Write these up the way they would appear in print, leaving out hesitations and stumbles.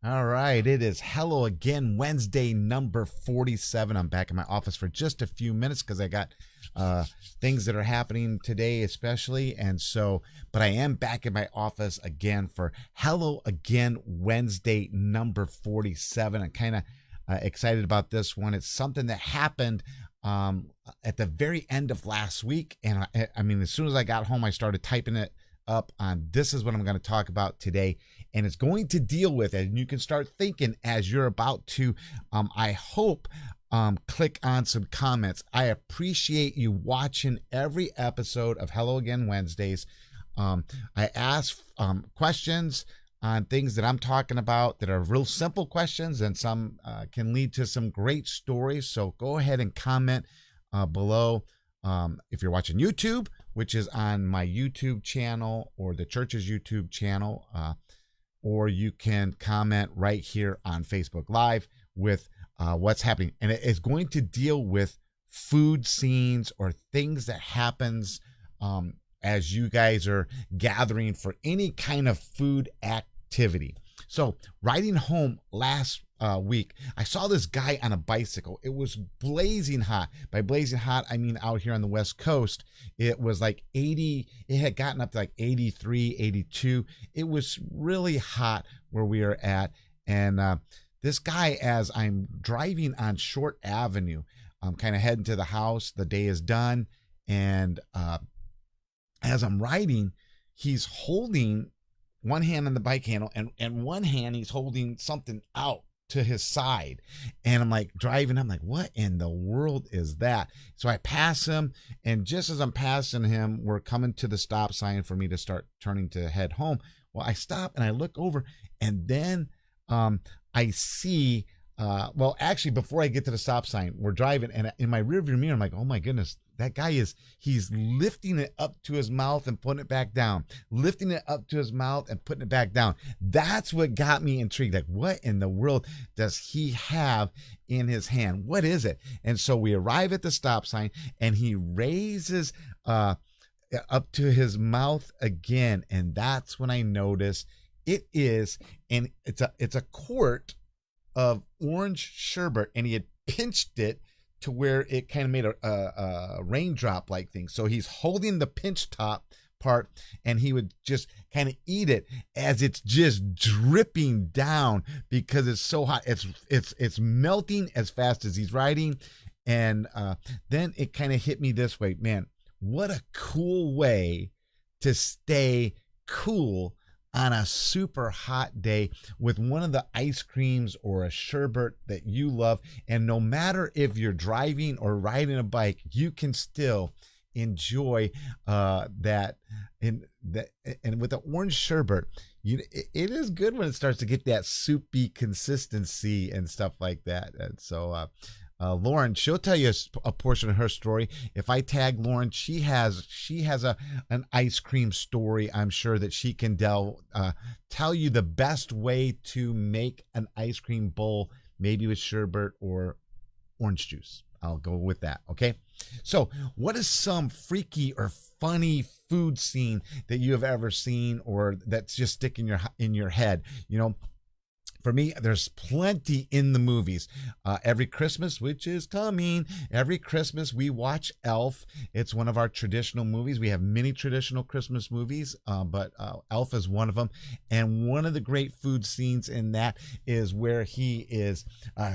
All right, it is Hello Again Wednesday number 47. I'm back in my office for just a few minutes because I got things that are happening today, especially. But I am back in my office again for Hello Again Wednesday number 47. I'm kind of excited about this one. It's something that happened at the very end of last week. And I mean, as soon as I got home, I started typing it up on this is what I'm going to talk about today, and it's going to deal with it, and you can start thinking as you're about to I hope click on some comments. I appreciate you watching every episode of Hello Again Wednesdays. I ask questions on things that I'm talking about that are real simple questions, and some can lead to some great stories. So go ahead and comment below. If you're watching YouTube, which is on my YouTube channel or the church's YouTube channel, or you can comment right here on Facebook Live with what's happening. And it is going to deal with food scenes or things that happens as you guys are gathering for any kind of food activity. So riding home last week, I saw this guy on a bicycle. It was blazing hot. By blazing hot, I mean out here on the West Coast, it was like 80. It had gotten up to like 83, 82. It was really hot where we are at. And this guy, as I'm driving on Short Avenue, I'm kind of heading to the house. The day is done. And as I'm riding, he's holding one hand on the bike handle, and one hand he's holding something out to his side. And I'm like driving, I'm like, what in the world is that? So I pass him, and just as I'm passing him, we're coming to the stop sign for me to start turning to head home. Well, I stop and I look over, and then I see actually, before I get to the stop sign, we're driving, and in my rearview mirror, I'm like, oh my goodness, that guy he's lifting it up to his mouth and putting it back down, lifting it up to his mouth and putting it back down. That's what got me intrigued. Like, what in the world does he have in his hand? What is it? And so we arrive at the stop sign, and he raises up to his mouth again. And that's when I notice it is, and it's a quart of orange sherbet, and he had pinched it to where it kind of made a raindrop like thing. So he's holding the pinch top part, and he would just kind of eat it as it's just dripping down because it's so hot. It's melting as fast as he's riding. And then it kind of hit me this way, man, what a cool way to stay cool on a super hot day with one of the ice creams or a sherbet that you love. And no matter if you're driving or riding a bike, you can still enjoy that. And with the orange sherbet, it is good when it starts to get that soupy consistency and stuff like that. And so Lauren, she'll tell you a portion of her story. If I tag Lauren, she has an ice cream story. I'm sure that she can tell you the best way to make an ice cream bowl, maybe with sherbet or orange juice. I'll go with that. Okay. So what is some freaky or funny food scene that you have ever seen, or that's just stick in your head? For me, there's plenty in the movies. Every Christmas, which is coming, every Christmas we watch Elf. It's one of our traditional movies. We have many traditional Christmas movies, but Elf is one of them. And one of the great food scenes in that is where he is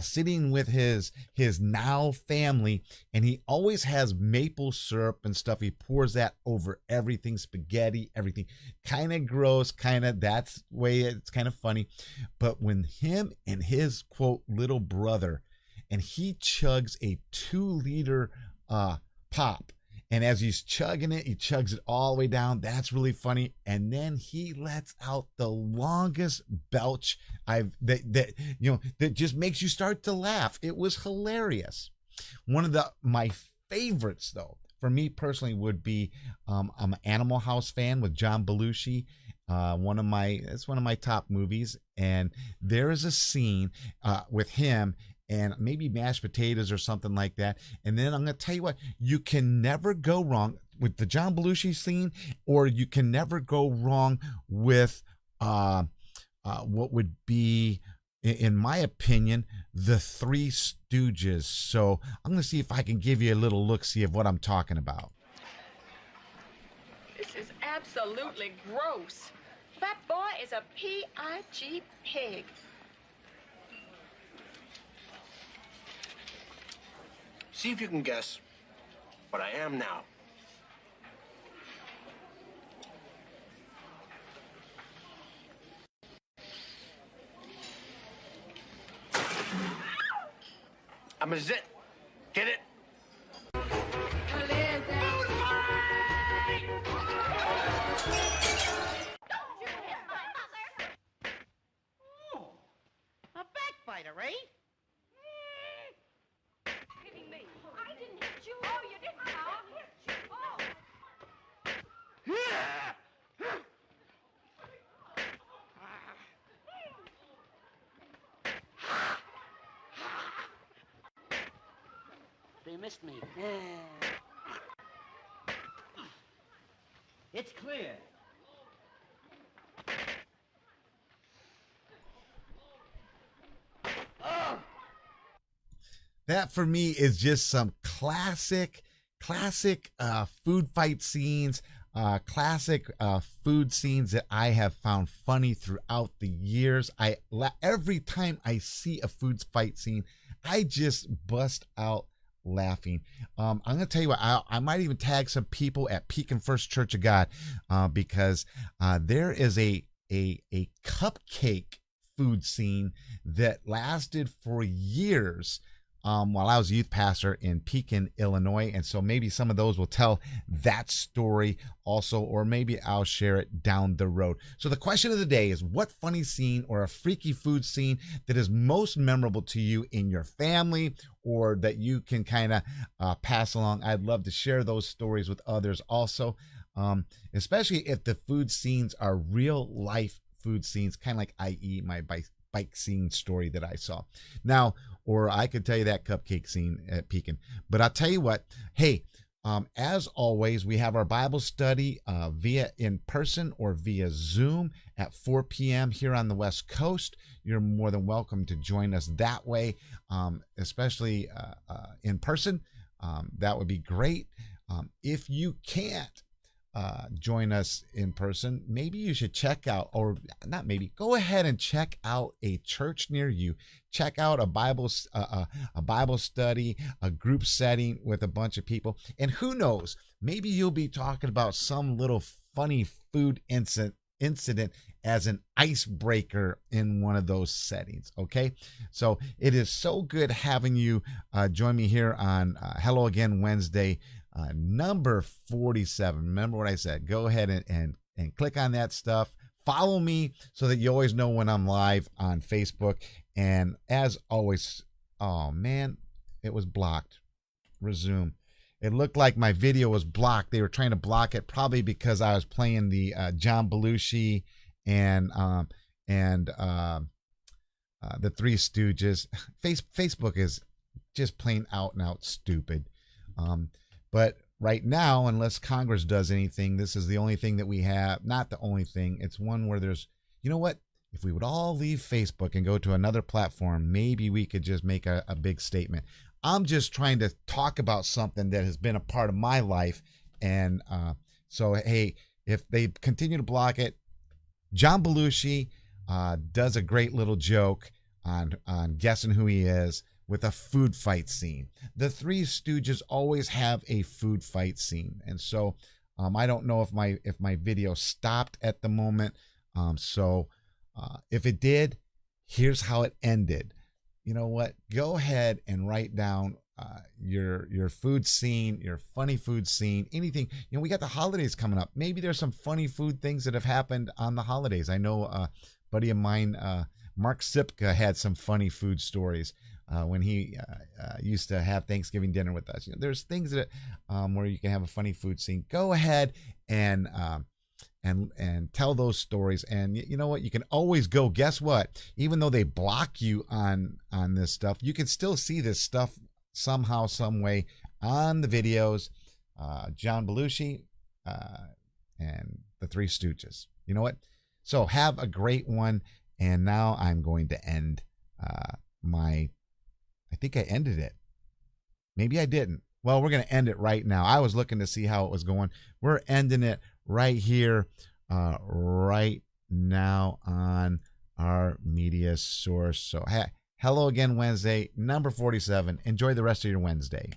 sitting with his now family, and he always has maple syrup and stuff. He pours that over everything, spaghetti, everything. Kind of gross, that's the way it's kind of funny. But when him and his quote little brother, and he chugs a 2-liter pop, and as he's chugging it, he chugs it all the way down. That's really funny. And then he lets out the longest belch that just makes you start to laugh. It was hilarious. One of my favorites, though, for me personally, would be I'm an Animal House fan with John Belushi. It's one of my top movies, and there is a scene with him and maybe mashed potatoes or something like that. And then I'm going to tell you what, you can never go wrong with the John Belushi scene, or you can never go wrong with what would be in my opinion, the Three Stooges. So I'm going to see if I can give you a little look-see of what I'm talking about. This is absolutely gross. That boy is a P-I-G pig. See if you can guess what I am now. I'm a zit. Get it? A backbiter, eh? Hitting me. I didn't hit you. Oh, you didn't. I hit you. They missed me. It's clear. That for me is just some classic food fight scenes, classic food scenes that I have found funny throughout the years. Every time I see a food fight scene, I just bust out laughing. I'm gonna tell you what, I might even tag some people at Pekin First Church of God, because there is a cupcake food scene that lasted for years, while I was a youth pastor in Pekin, Illinois. And so maybe some of those will tell that story also, or maybe I'll share it down the road. So the question of the day is, what funny scene or a freaky food scene that is most memorable to you in your family, or that you can kind of pass along? I'd love to share those stories with others also, especially if the food scenes are real life food scenes, kind of like, i.e. my bike scene story that I saw. Now, or I could tell you that cupcake scene at Pekin. But I'll tell you what, hey, as always, we have our Bible study via in person or via Zoom at 4 p.m. here on the West Coast. You're more than welcome to join us that way, especially in person. That would be great. If you can't join us in person, maybe you should check out, or not maybe, go ahead and check out a church near you. Check out a Bible study, a group setting with a bunch of people, and who knows, maybe you'll be talking about some little funny food incident as an icebreaker in one of those settings. Okay, so it is so good having you join me here on Hello Again Wednesday, number 47. Remember what I said. Go ahead and click on that stuff. Follow me so that you always know when I'm live on Facebook. And as always, oh man, it was blocked. Resume. It looked like my video was blocked. They were trying to block it, probably because I was playing the John Belushi and the Three Stooges. Facebook is just plain out and out stupid. But right now, unless Congress does anything, this is the only thing that we have. Not the only thing. It's one where there's, you know what? If we would all leave Facebook and go to another platform, maybe we could just make a big statement. I'm just trying to talk about something that has been a part of my life. And so, hey, if they continue to block it, John Belushi does a great little joke on guessing who he is with a food fight scene. The Three Stooges always have a food fight scene. And so I don't know if my video stopped at the moment. So if it did, here's how it ended. You know what? Go ahead and write down your food scene, your funny food scene, anything. You know, we got the holidays coming up. Maybe there's some funny food things that have happened on the holidays. I know a buddy of mine, Mark Sipka, had some funny food stories when he used to have Thanksgiving dinner with us. You know, there's things that where you can have a funny food scene. Go ahead and tell those stories. And you know what? You can always go. Guess what? Even though they block you on this stuff, you can still see this stuff somehow, some way on the videos. John Belushi and the Three Stooges. You know what? So have a great one. And now I'm going to end I think I ended it. Maybe I didn't. Well, we're going to end it right now. I was looking to see how it was going. We're ending it right here, right now on our media source. So, hello again, Wednesday, number 47. Enjoy the rest of your Wednesday.